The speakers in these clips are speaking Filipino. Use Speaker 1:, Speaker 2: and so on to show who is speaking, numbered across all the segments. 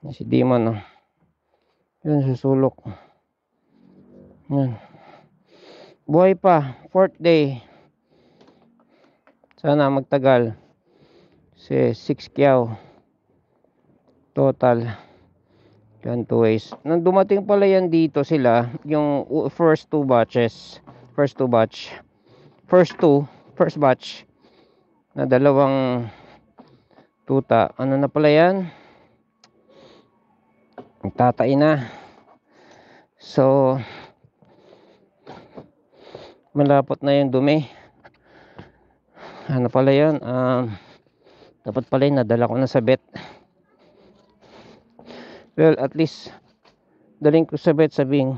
Speaker 1: Yan si Demon, no? Yun, susulok. Yan. Buhay pa. 4th day. Sana magtagal. Kasi 6 kyaw. Total. Yan, 2 ways. Nang dumating pala yan dito sila, yung first 2 batches. First batch. Na dalawang tuta. Ano na pala yan? Tatay na. So, malapot na yung dumi. Ano pala yan? Dapat pala yun, nadala ko na sa vet. Well, at least daling ko sa vet, sabing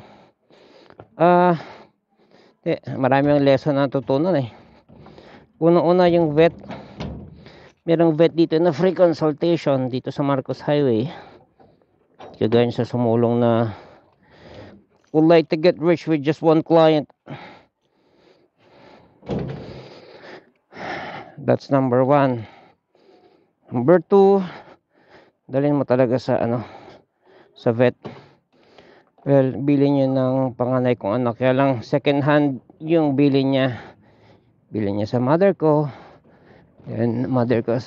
Speaker 1: marami ang lesson na natutunan eh. Una yung vet, merong vet dito na free consultation dito sa Marcos Highway. Kagaya sa sumulong na would like to get rich with just one client. That's number 1. Number 2, dalhin mo talaga sa sa vet. Well, bilhin niya ng panganay kong anak. Kaya lang second hand yung bilhin niya. Bilhin niya sa mother ko. And mother ko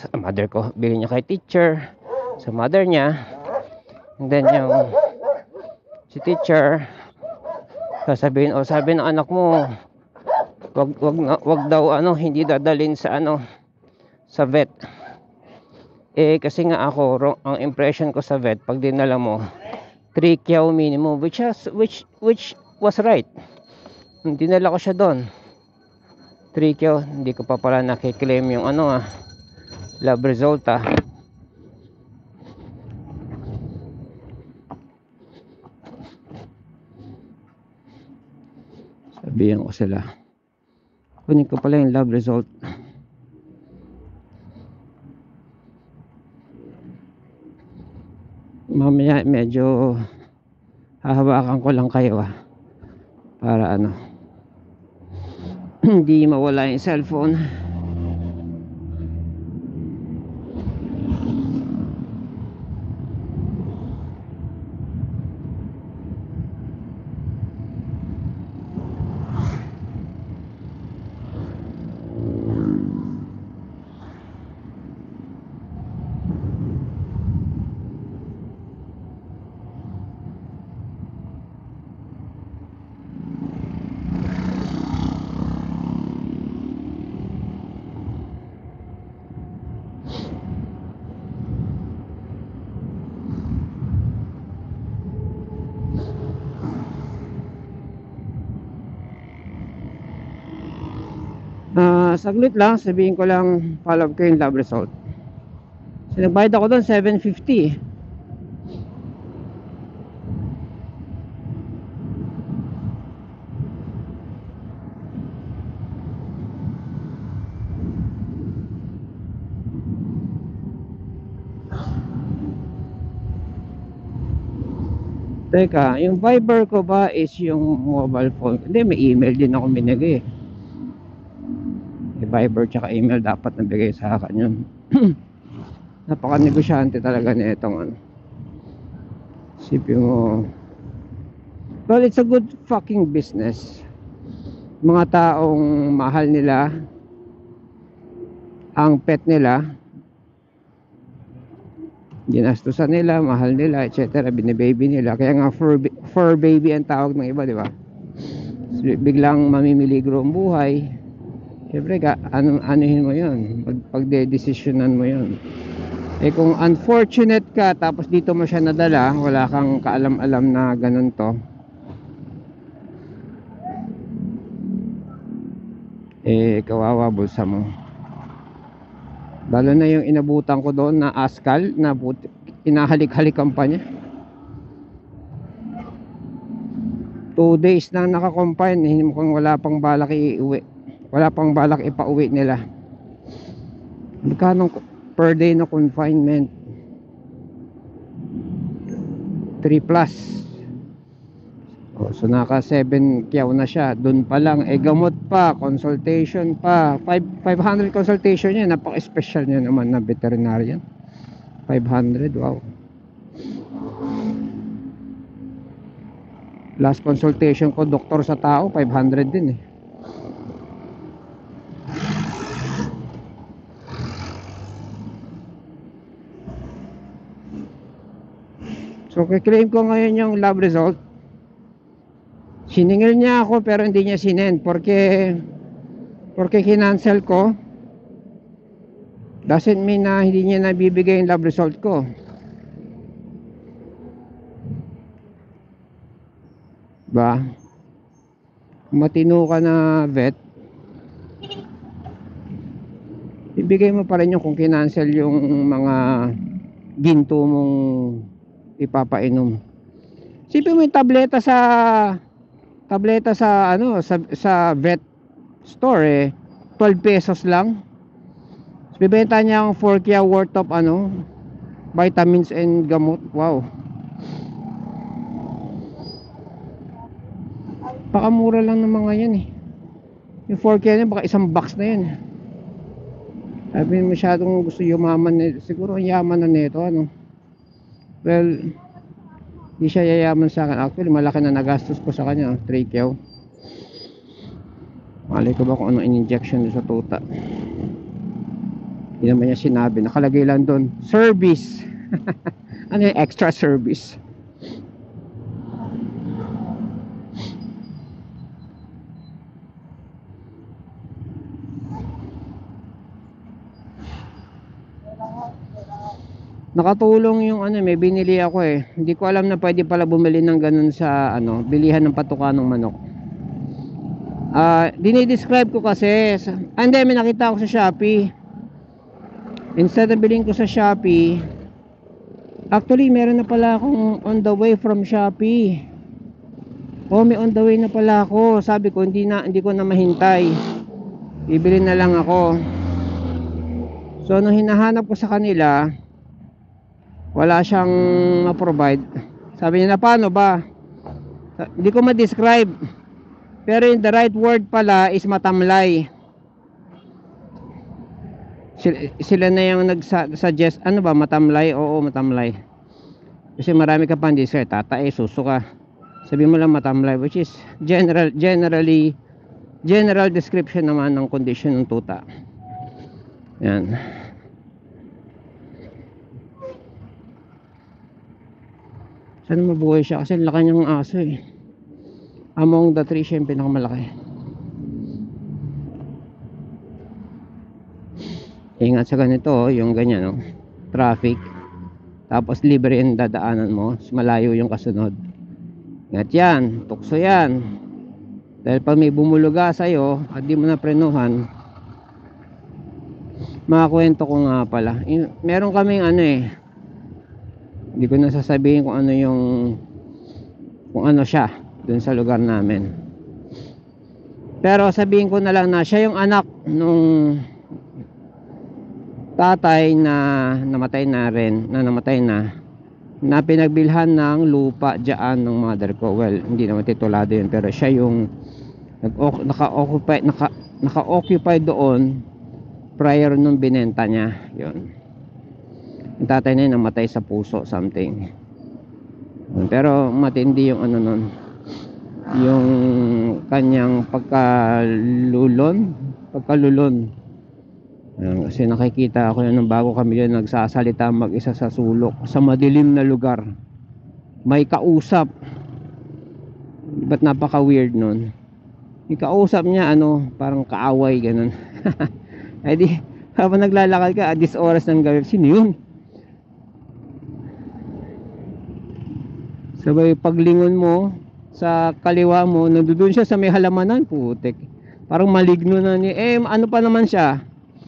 Speaker 1: bilhin niya kay teacher, sa mother niya. And then yung si teacher sasabihin, sabi ng anak mo, wag daw hindi dadalhin sa sa vet. Kasi nga ako, ang impression ko sa vet, pag dinala mo 3 kyaw minimum, which was right. Dinala ko siya doon 3 kyaw. Hindi ko pa pala nakiklaim yung lab result Sabihin ko sila, kunin ko pala yung lab result. Mamaya medyo hahawakan ko lang kayo para hindi mawala yung cellphone. Saglit lang, sabihin ko lang, follow up ko yung lab result. So, nagbayad ako doon 750. Teka, yung Viber ko ba is yung mobile phone? Hindi, may email din ako binigay. Viber tsaka email dapat nabigay sa akin yun. Napaka-negosyante talaga na itong Sipin mo. Well, it's a good fucking business. Mga taong mahal nila ang pet nila, ginastusan nila, mahal nila, etc. Binibaby nila. Kaya nga fur baby ang tawag ng iba, di ba? So, biglang mamimiligro ang buhay. Siyempre, anuhin mo yun, pagdedesisyonan mo yun. Kung unfortunate ka, tapos dito mo siya nadala, wala kang kaalam-alam na ganun to, kawawa bulsa mo. Lalo na yung inabutan ko doon na askal, na inahalik-halikan pa niya. 2 days na naka-confine, mukhang wala pang balak iuwi. Wala pang balak ipauwi nila. Magkano per day na confinement? 3 plus. So naka 7 kyaw na siya. Doon pa lang, gamot pa, consultation pa. 500 consultation niya. Napaka-special niya naman na veterinarian. 500, wow. Last consultation ko, doktor sa tao, 500 din eh. So, kiklaim ko ngayon yung lab result. Siningil niya ako pero hindi niya sinend porque kinancel ko. Doesn't mean na hindi niya nabibigay yung lab result ko. Ba? Matino ka na vet, ibigay mo pa rin yung kung kinancel yung mga ginto mong ipapainom. Sipin mo yung tableta sa ano sa vet store eh 12 pesos lang. Bibenta niya ang 4 kya worth of ano vitamins and gamot. Wow, pakamura lang ng mga yan eh. Yung 4 kya niya baka isang box na yan. Sabi masyadong gusto yumaman eh. Siguro ang yaman na nito ano. Well, di siya yayaman sa akin. Actually malaki na nagastos ko sa kanya 3 kyaw. Malay ko ba kung anong in-injection sa tuta. Hindi naman niya sinabi. Nakalagay lang doon service. Ano yung extra service? Nakatulong yung ano, may binili ako eh. Hindi ko alam na pwede pala bumili ng ganun sa ano, bilihan ng patukanong manok. Dinidescribe ko kasi hindi, may nakita ako sa Shopee. Instead of bilhin ko sa Shopee, actually meron na pala akong on the way from Shopee. Oh, may on the way na pala ako. Sabi ko hindi ko na mahintay. Bibili na lang ako. So nung hinahanap ko sa kanila, wala siyang ma-provide. Sabi niya na paano ba? Hindi ko ma-describe. Pero yung the right word pala is matamlay. Sila na yung nag-suggest. Ano ba matamlay? Oo, matamlay. Kasi marami ka pang describe. Tatay, suso ka. Sabi mo lang matamlay, which is general description naman ng condition ng tuta. Yan. Sana mabuhay siya kasi laki niyang aso eh. Among the three siya yung pinakamalaki. Ingat sa ganito oh, yung ganyan oh, traffic. Tapos libre yung dadaanan mo, malayo yung kasunod. Ingat yan, tukso yan. Dahil pag may bumuluga sa'yo at di mo na prenuhan, makakwento ko nga pala. Meron kaming ano eh, hindi ko na sasabihin kung ano siya dun sa lugar namin. Pero sabihin ko na lang na siya yung anak nung tatay na namatay na pinagbilhan ng lupa diyan ng mother ko. Well, hindi naman titulado yun, pero siya yung naka-occupy doon prior nung binenta niya. Yun. Yung tatay na yun namatay sa puso something. Pero matindi yung ano nun, yung kanyang pagkalulon. Kasi nakikita ako yun nung bago kami yun nagsasalita mag-isa sa sulok sa madilim na lugar, may kausap. Ba't napaka weird nun? Yung kausap niya ano, parang kaaway ganun. Ay di, habang naglalakad ka at this oras ng gabi, sino yun? Sabay paglingon mo sa kaliwa mo, nandoon siya sa may halamanan, putik. Parang maligno na ni ano pa naman siya?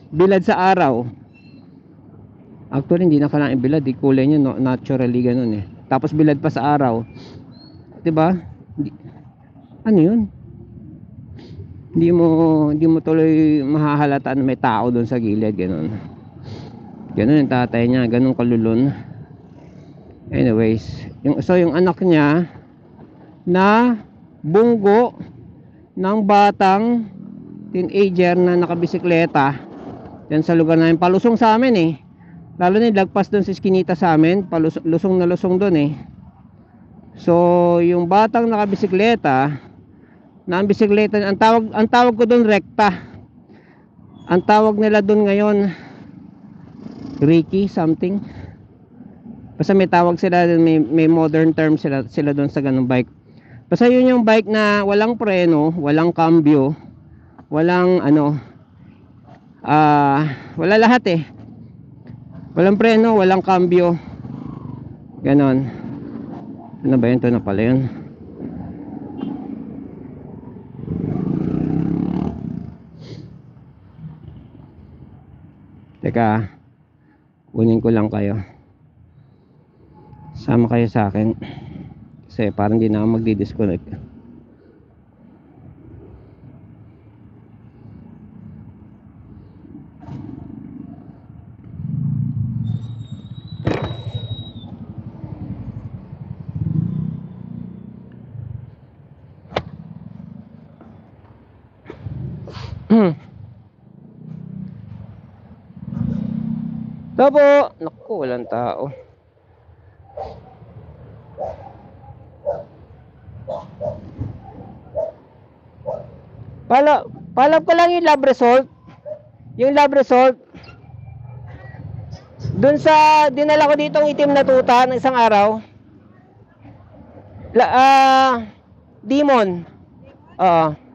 Speaker 1: Bilad sa araw. Actually hindi na kailangan bilad, di kulay niya no, naturally ganun eh. Tapos bilad pa sa araw. 'Di ba? Ano 'yun? Hindi mo tuloy mahahalata na may tao doon sa gilid, ganun. Ganun yung tatay niya, ganun kalulon. Anyways, yung anak niya na bunggo ng batang teenager na nakabisikleta yan sa lugar namin, palusong sa amin eh. Lalo na lagpas doon sa iskinita sa amin, lusong na lusong doon eh. So, yung batang nakabisikleta, na ang bisikleta, ang tawag ko doon rekta. Ang tawag nila doon ngayon, Ricky something. Basta may tawag sila, may modern term sila doon sa ganung bike. Basta yun yung bike na walang preno, walang cambio, walang ano, wala lahat eh. Walang preno, walang cambio. Ganon. Ano ba yun? Ito na pala yun. Teka, kunin ko lang kayo. Sama kayo sa akin. Kasi parang hindi na ako magdi-disconnect. Tabo! Naku, walang tao. Palab ko lang yung lab result. Yung lab result. Dun sa dinala ko dito ang itim na tuta ng isang araw. Demon. Oo.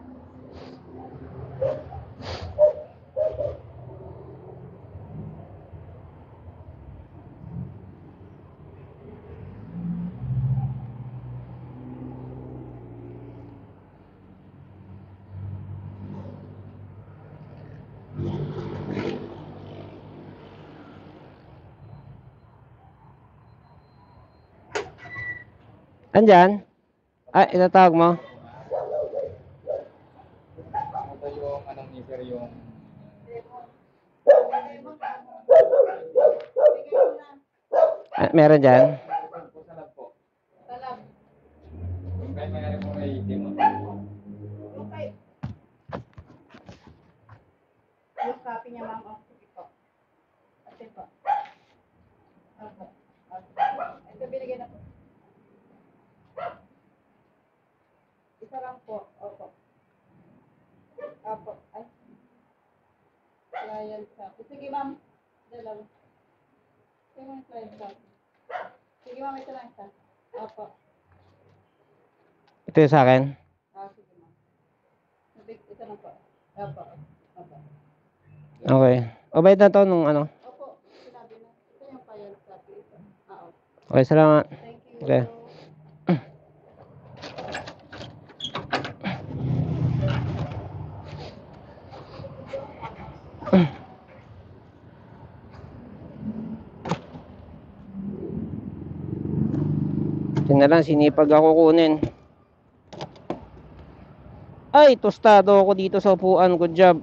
Speaker 1: Andyan? Itatawag mo?
Speaker 2: Ito yung anong nipper yung
Speaker 1: Meron dyan?
Speaker 2: salab po. Salab. Yung kaya mayroon mo may itim.
Speaker 3: Okay. Yung copy niya, ma'am. Oh, sige po. Ate po. Opo. Ito binigyan na po. Isa lang po. Opo. Opo. Ay. Client copy. Sige, ma'am. Dalawa. Sige, ma'am. Client copy. Sige, ma'am. Ito lang isa. Opo.
Speaker 1: Ito yung sa akin.
Speaker 3: Sige, ma'am. Ito lang po. Opo. Opo.
Speaker 1: Okay. O bayad na to nung ano?
Speaker 3: Opo. Sinabi na. Ito yung client copy. Oo.
Speaker 1: Okay, salamat.
Speaker 3: Thank you.
Speaker 1: Okay. Yun na lang, sinipag ako kunin. Ay, tostado ako dito sa upuan. Good job.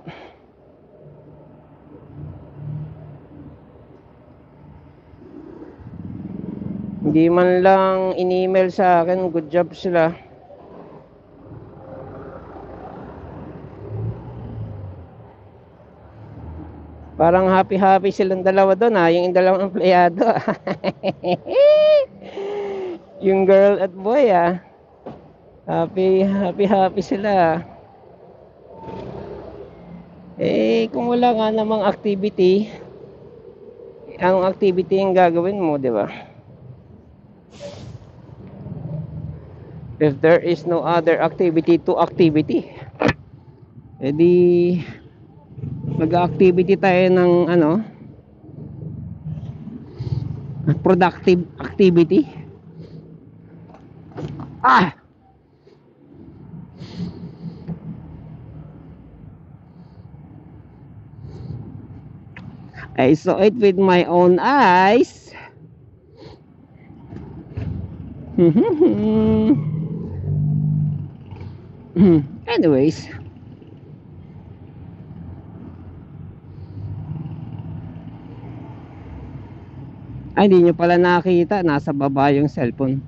Speaker 1: Hindi man lang in-email sa akin. Good job sila. Parang happy-happy silang dalawa doon ha. Yung dalawang empleyado. Yung girl at boy ah. Happy sila. Kung wala nga namang activity, anong activity yung gagawin mo, di ba? If there is no other activity to activity, edi mag-activity tayo ng ano, productive activity. I saw it with my own eyes. Anyways, hindi nyo pala nakita, nasa baba yung cellphone.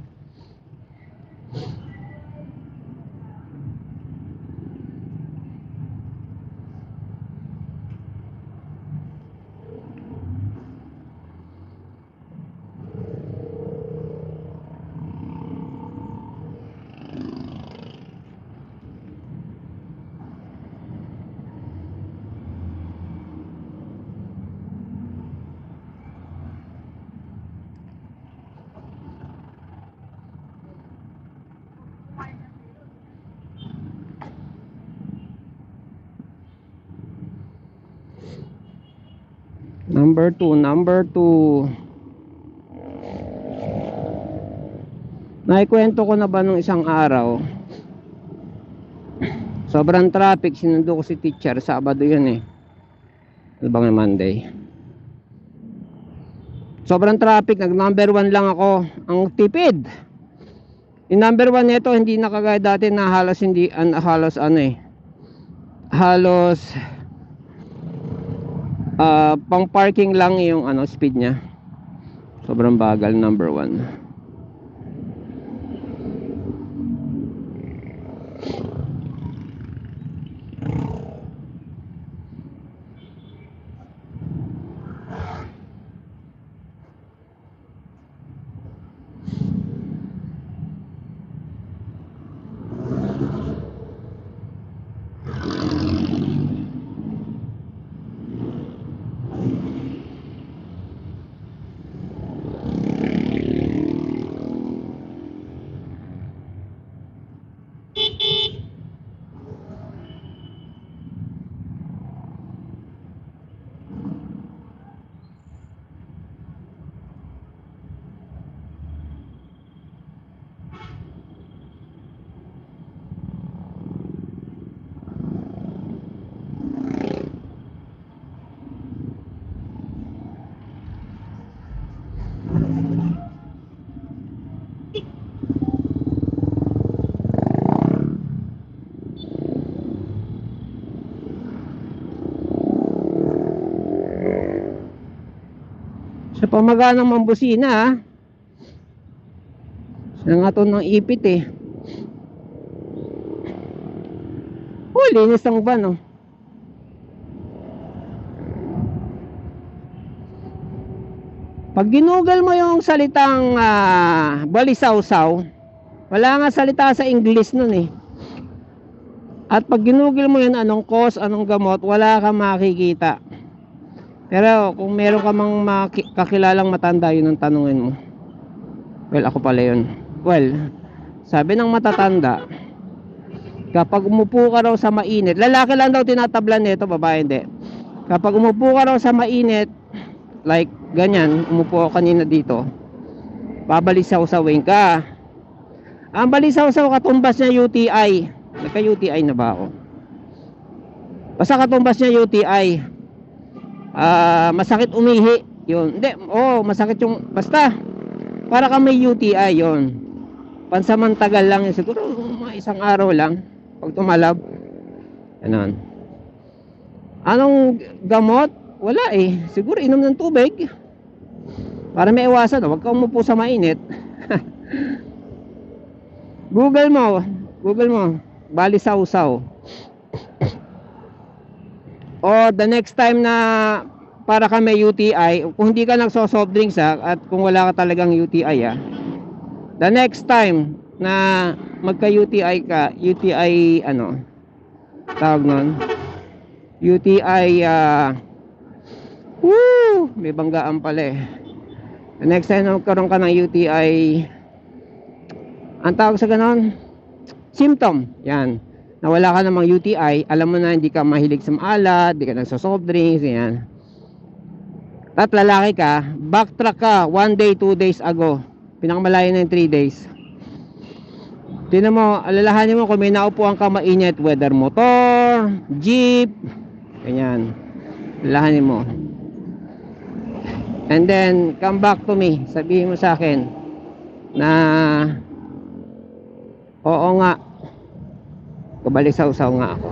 Speaker 1: Number 2, number 2. Naikwento ko na ba nung isang araw? Sobrang traffic, sinundo ko si teacher, Sabado yun eh. Ano bang Monday? Sobrang traffic, nag number 1 lang ako. Ang tipid. Yung number 1 nito hindi na kagaya dati na halos hindi halos ano eh. Halos pang parking lang yung ano speed niya. Sobrang bagal number 1. Sa pamaganang mambusina ah. Siya nga to ng ipit eh. Oh, linis ang van oh. Pag ginugol mo yung salitang balisawsaw, wala nga salita sa English nun eh. At pag ginugol mo yun, anong cause, anong gamot, wala kang makikita. Pero kung meron ka mang kakilalang matanda, yun ang tanungin mo. Well, ako pala yun. Well, sabi ng matatanda, kapag umupo ka raw sa mainit, lalaki lang daw tinatablan nito, babae hindi. Kapag umupo ka raw sa mainit, like ganyan, umupo ako kanina dito, babalisaw-sawin ka. Ang balisaw-saw, katumbas niya UTI. Nagka-UTI na ba ako? Basta katumbas niya UTI. Masakit umihi yun. Hindi, masakit yung basta para ka may UTI yun. Pansamantagal lang yun. Siguro mga isang araw lang pag tumalab. Ganun. Anong gamot? Wala eh. Siguro inom ng tubig para may iwasan. Huwag ka umupo sa mainit. Google mo balisaw-saw. O the next time na para ka may UTI, kung hindi ka nagso-soft drinks at kung wala ka talagang UTI the next time na magka-UTI ka, UTI ano tawag nun, UTI may banggaan pala eh. The next time na magkaroon ka ng UTI, ang tawag sa ganon, symptom, yan, na wala ka namang UTI, alam mo na hindi ka mahilig sa maalat, hindi ka nagso-soft drinks, yan. At lalaki ka, backtrack ka 1 day, 2 days ago, pinakamalayo na yung 3 days. Tingnan mo, alalahanin mo kung may naupuan ka mainit, whether motor, jeep, ganyan, alalahanin mo. And then come back to me, sabihin mo sa akin na oo nga, kabalisaw-saw nga ako.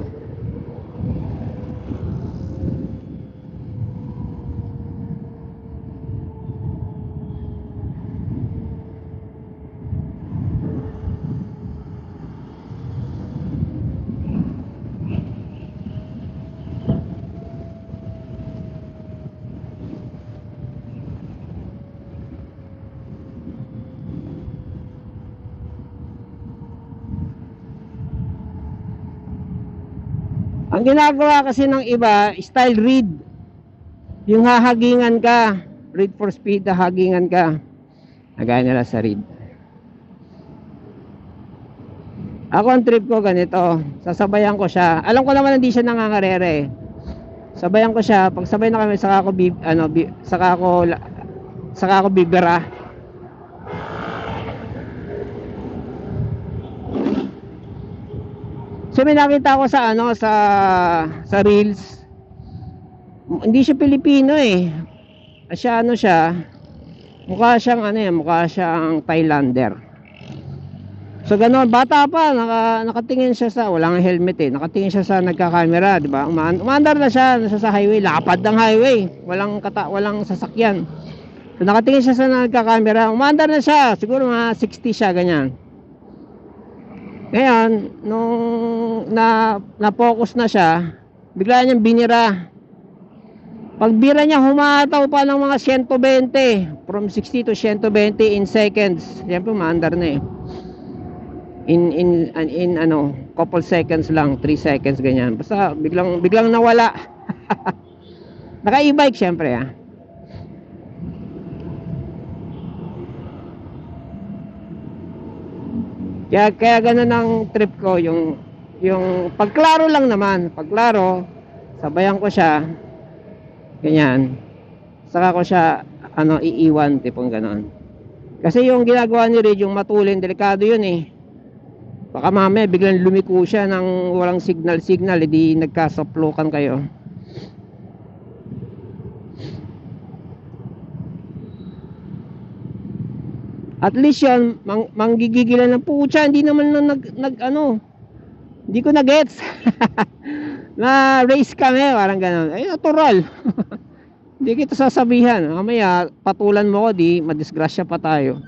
Speaker 1: Ang ginagawa kasi ng iba, style read. Yung hahagingan ka, read for speed, hahagingan ka. Nagaya nila sa read. Ako ang trip ko ganito, sasabayan ko siya. Alam ko naman hindi siya nangangarere. Sabayan ko siya. Pag sabay na kami, saka ako saka ako bibira. So may nakita ko sa sa Reels. Hindi siya Pilipino eh. Siya mukha siyang Thailander. So gano'n, bata pa, nakatingin siya sa, walang helmet eh, nakatingin siya sa nagka-camera, di ba? Umaandar na siya, nasa sa highway, lapad ng highway, walang sasakyan. So nakatingin siya sa nagka-camera, umaandar na siya, siguro mga 60 siya, ganyan. Ngayon, nung na-focus na siya, bigla niyang binira. Pagbira niya, humataw pa ng mga 120, from 60 to 120 in seconds. Siyempre, umaandar na eh. In couple seconds lang, 3 seconds ganyan. Basta biglang nawala. Naka e-bike syempre ah. Kaya ganun ang trip ko, yung pagklaro lang naman, pagklaro, sabayan ko siya. Ganyan. Saka ko siya iiwan, tipong ganon. Kasi yung ginagawa ni Reed, yung matulin, delikado yun eh. Baka mamaya biglang lumiko siya ng walang signal, edi nagkasaplokan kayo. At least yun, manggigigilan ng pucha, hindi naman hindi ko na-gets. Na race kami, parang gano'n. Ay, natural. Hindi kita sasabihan. Mamaya, patulan mo ko, di madisgrasya pa tayo.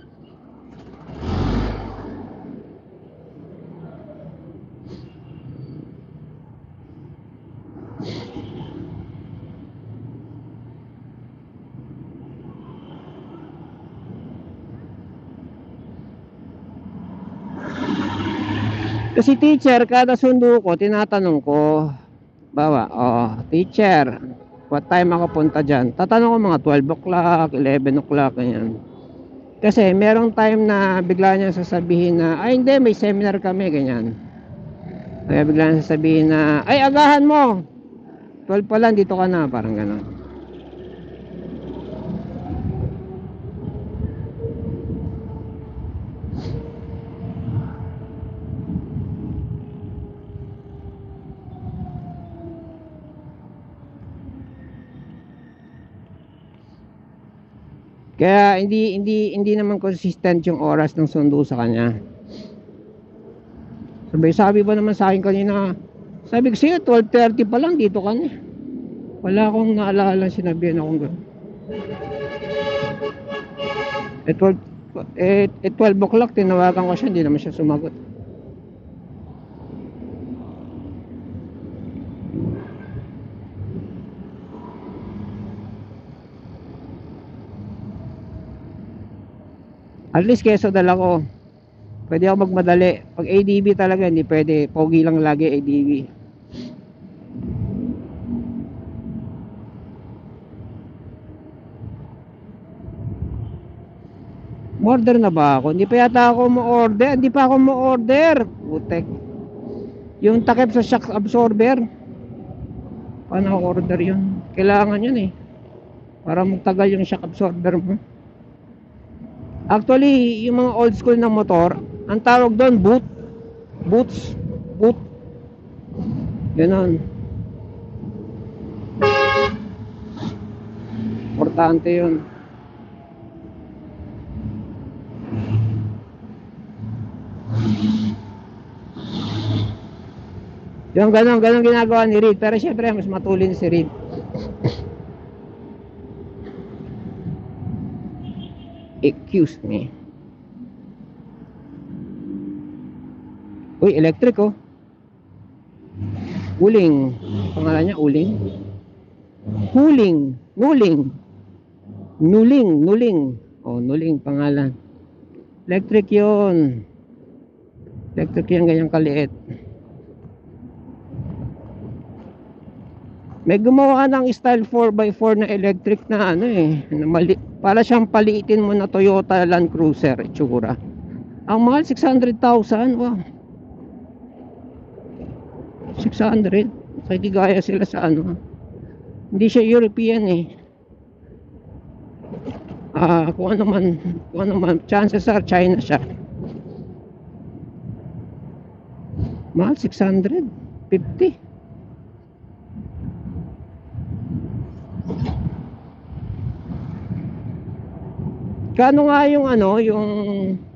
Speaker 1: Kasi teacher, kada sundo ko, tinatanong ko, bawa, teacher, what time ako punta dyan? Tatanong ko mga 12 o'clock, 11 o'clock, ganyan. Kasi merong time na bigla niya sasabihin na, ay hindi, may seminar kami, ganyan. Kaya bigla niya sasabihin na, ay agahan mo, 12 pa lang, dito ka na, parang gano'n. Kaya hindi naman consistent yung oras ng sundo sa kanya. Sabi ba naman sa akin kanina, sabi ko siya 12:30 pa lang dito ka na. Wala akong naalala, sinabihan akong gano'n. 12 o'clock tinawagan ko siya, hindi naman siya sumagot. At least keso dala ko, pwede ako magmadali. Pag ADB talaga hindi pwede, pogi lang lagi ADB. Order na ba ako? Hindi pa yata ako mo-order. Hindi pa ako mo-order. Putek. Yung takip sa shock absorber, paano order yun? Kailangan yun eh, para magtagal yung shock absorber mo. Actually, yung mga old school na motor, ang tawag doon, boot. Ganon. Importante yun. Yung ganon ginagawa ni Reed. Pero syempre, mas matulin si Reed. Excuse me. Uy, electric oh. Uling. Pangalan niya Uling. Nuling. Oh, Nuling pangalan. Electric yun. Electric yan, ganyang kaliit. May gumawa ng style 4x4 na electric na na para siyang paliitin mo na Toyota Land Cruiser itsura. Ang mahal 600,000. Wow. 600. Kaya gaya sila sa Hindi siya European eh. Kung ano man, chances are China siya. Mahal, 650. Kano nga yung ano, yung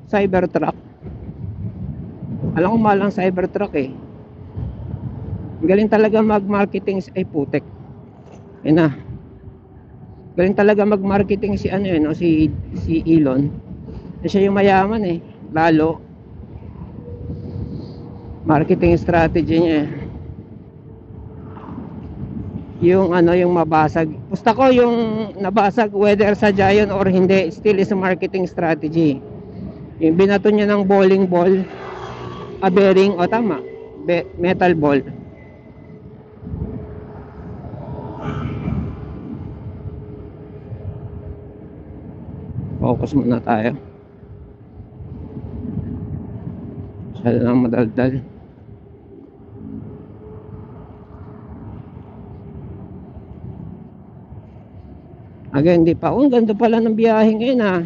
Speaker 1: Cybertruck? Alam ko mahal ang Cybertruck eh. Galing talaga mag-marketing ay putek. Ayun na. Galing talaga mag-marketing si ano yun, no? Si Elon. Siya yung mayaman eh. Lalo marketing strategy niya eh. Yung ano, yung mabasag. Gusto ko yung nabasag, whether sa Giant or hindi, still is a marketing strategy. Yung binato niya ng bowling ball, a bearing, o tama, metal ball. Focus muna tayo. Masyado lang madaldal. Again, di pa. Ang ganda pala ng biyahe ngayon ah.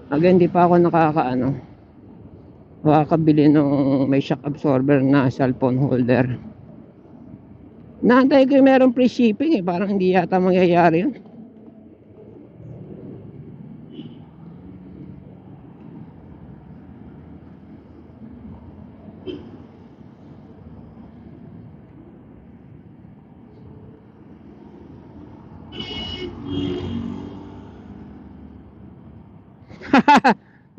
Speaker 1: Again, di pa ako nakakabili ng may shock absorber na cellphone holder. Naantay ko yung meron free shipping eh. Parang hindi yata mangyayari yun.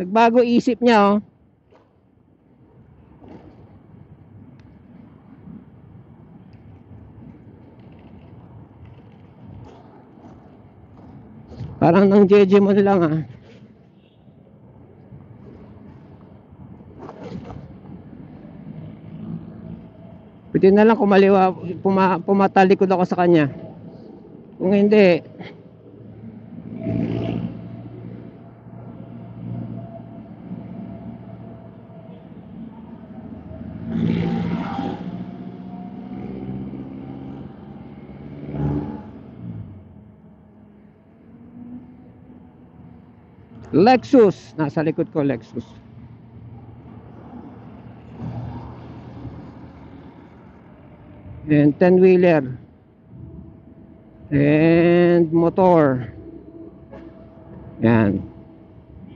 Speaker 1: Nagbago isip niya oh. Parang nang Jejemon lang ah. Pwede na lang kumaliwa, pumatalikod ako sa kanya. Kung hindi, Lexus, nasa likod ko Lexus. And 10-wheeler. And motor. Yan.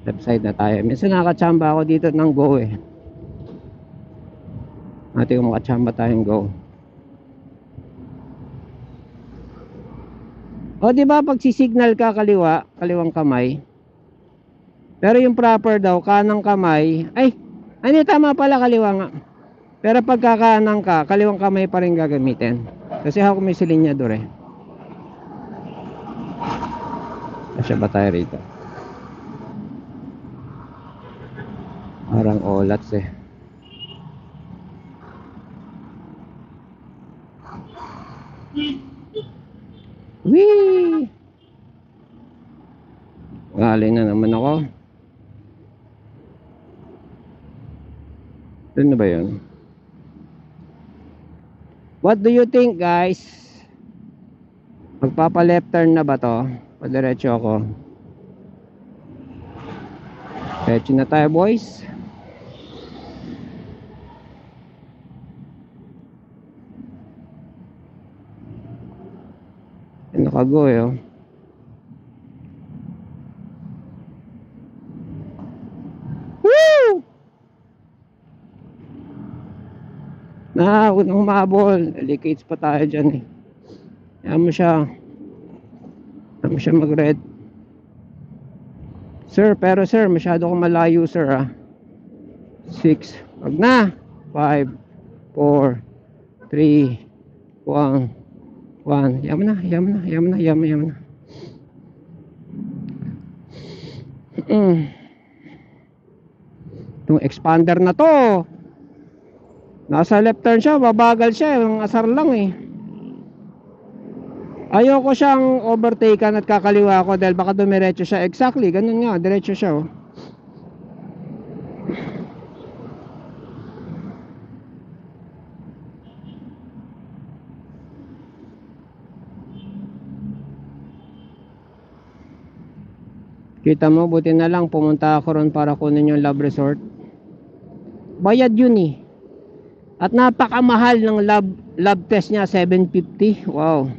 Speaker 1: Left side na tayo. Minsan nakakachamba ako dito ng Go eh. Ate kung makachamba tayong Go. O diba pag sisignal ka kaliwang kamay. Pero yung proper daw, kanang kamay. Ay, ano tama pala, kaliwa nga. Pero pagka kanang ka, kaliwang kamay pa rin gagamitin. Kasi ako may silinyador eh. Asya ba tayo rito? Parang olats eh. Whee! Gali na naman ako. Ano ba yun? What do you think guys? Magpapa left turn na ba to? Padiretso ako. Diretso na tayo boys. Nakago eh oh. Woo! Unang humabol. Delicates pa tayo dyan eh. Kaya mo siya mag red. Sir, pero sir, masyado kong malayo sir ah. 6, wag na. 5, 4, 3, 1. Yaman na. Itong expander na to, nasa left turn siya, babagal siya, ang asar lang eh. Ayoko siyang overtaken at kakaliwa ako dahil baka dumiretso siya. Exactly, ganun nga, diretso siya oh. Kita mo, buti na lang pumunta ako ron para kunin yung lab resort. Bayad yun eh. At napakamahal ng lab test niya, 750. Wow.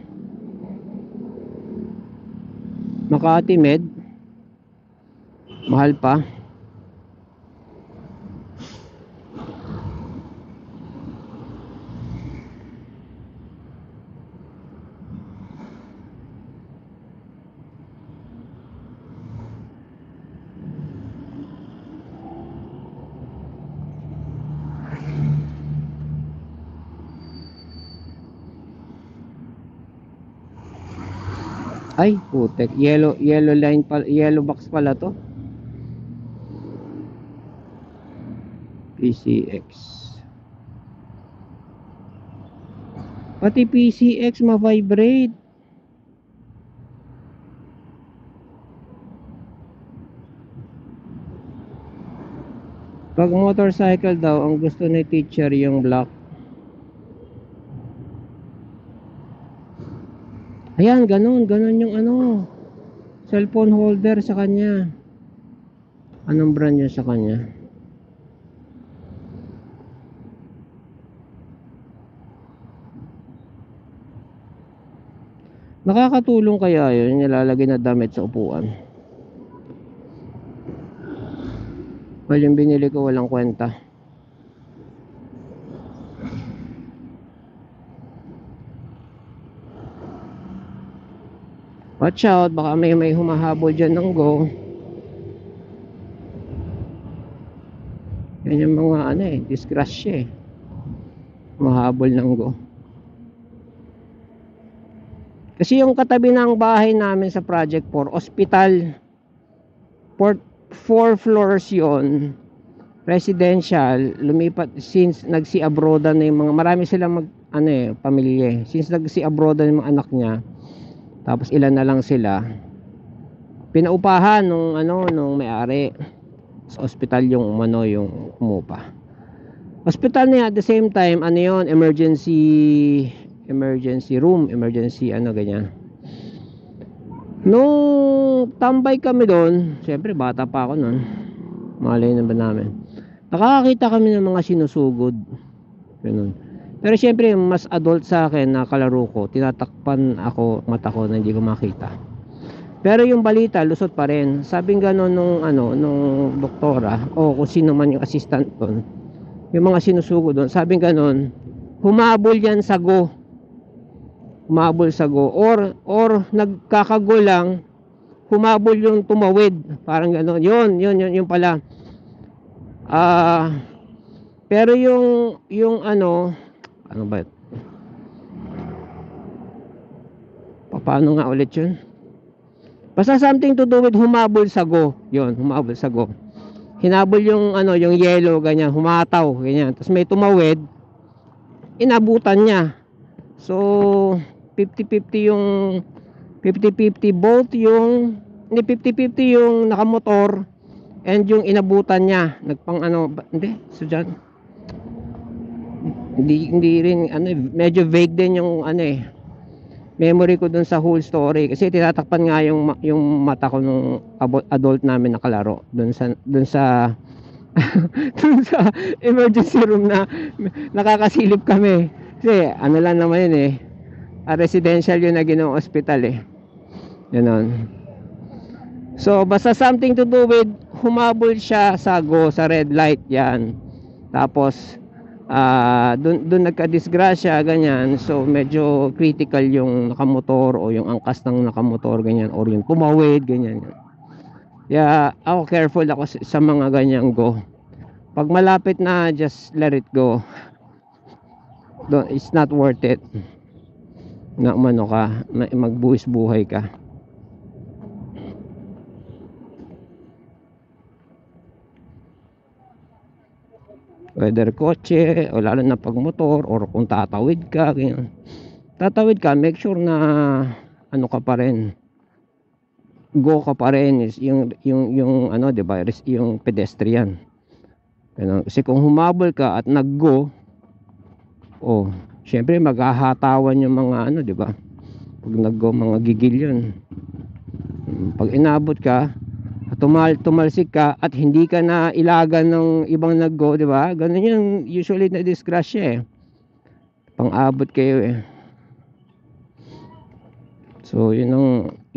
Speaker 1: Makati Med. Mahal pa. Ay, putek. Yellow line pala, yellow box pala to. PCX. Pati PCX ma-vibrate. Pag motorcycle daw, ang gusto ni teacher yung black. Ayan, ganun yung ano, cellphone holder sa kanya. Anong brand yun sa kanya? Nakakatulong kaya yun, nilalagay na damit sa upuan? Well, yung binili ko walang kwenta. Watch out, baka may humahabol dyan ng go. Yan yung mga ano eh, disgrasya eh. Humahabol ng go. Kasi yung katabi ng bahay namin sa Project 4, hospital. 4 floors yon, residential. Lumipat since nagsi-abroadan na yung mga, marami silang pamilya. Since nagsi-abroadan yung mga anak niya, tapos ilan na lang sila, pinaupahan nung may-ari sa ospital yung yung umupa. Hospital niya at the same time yon, emergency room, emergency ganyan. Nung tambay kami doon, syempre bata pa ako noon, malay na ba namin, nakakakita kami ng mga sinusugod ganun. Pero syempre mas adult sa akin na kalaro ko, tinatakpan ako mata ko na hindi ko makita. Pero yung balita lusot pa rin. Sabing gano'n nung doktora o kung sino man yung assistant doon, yung mga sinusugod doon, sabing gano'n, humabol yan sa go. Humabol sa go or nagkakago lang, humabol yung tumawid, parang gano'n. Yun pala. Pero yung ano ba? Paano nga ulit yun? Basta something to do with humabol sa go. Yun, humabol sa go. Hinabol yung yung yellow ganyan, humataw ganyan. Tapos may tumawid, inabutan niya. So 50-50 yung 50-50 both yung 50-50 yung nakamotor and yung inabutan niya. Nagpang hindi, so dyan. Hindi rin medyo vague din yung memory ko dun sa whole story kasi tinatakpan nga yung mata ko nung adult namin nakalaro dun sa dun sa emergency room na nakakasilip kami kasi lang naman yun residential yun na ginawang hospital ganon. So basta something to do with humabol siya sa go, sa red light yan, tapos dun nagka-disgrasya ganyan. So medyo critical yung nakamotor o yung angkas ng nakamotor ganyan, or yung tumawid ganyan. Kaya ako careful ako sa mga ganyang go. Pag malapit na, just let it go. It's not worth it na magbuwis buhay ka. Whether kotse o lalo na pag motor or kung tatawid ka ganyan. Tatawid ka, make sure na ka pa rin, go ka pa rin, is yung diba, yung pedestrian ganun. Kasi kung humabol ka at nag-go, syempre maghahatawan yung mga diba, pag nag-go mga gigil yun. Pag inabot ka, tumalsik ka at hindi ka na ilagan ng ibang nag-go, di ba? Ganun yung usually na disgrasya eh. Pang-abot kayo eh. So, yun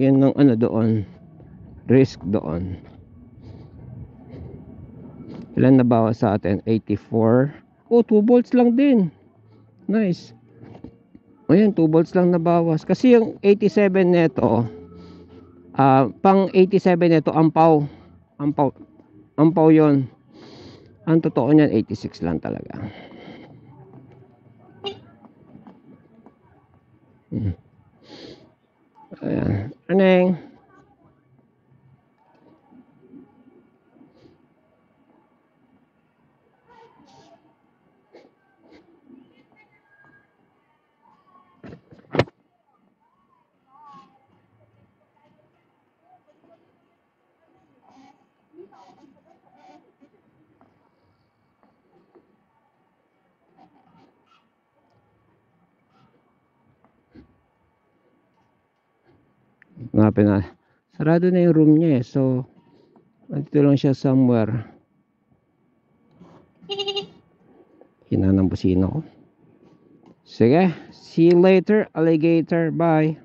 Speaker 1: ang ano doon. Risk doon. Ilan na bawas sa atin? 84. Oh, 2 volts lang din. Nice. Ayan, 2 volts lang nabawas. Kasi yung 87 neto, pang 87 neto, ampaw. Ampaw yon. Ang totoo niyan, 86 lang talaga. Ayan. Aneng. Ngapin na. Sarado na yung room niya eh. So, nandito lang siya somewhere. Hina ng busina ko. Sige. See you later, alligator. Bye.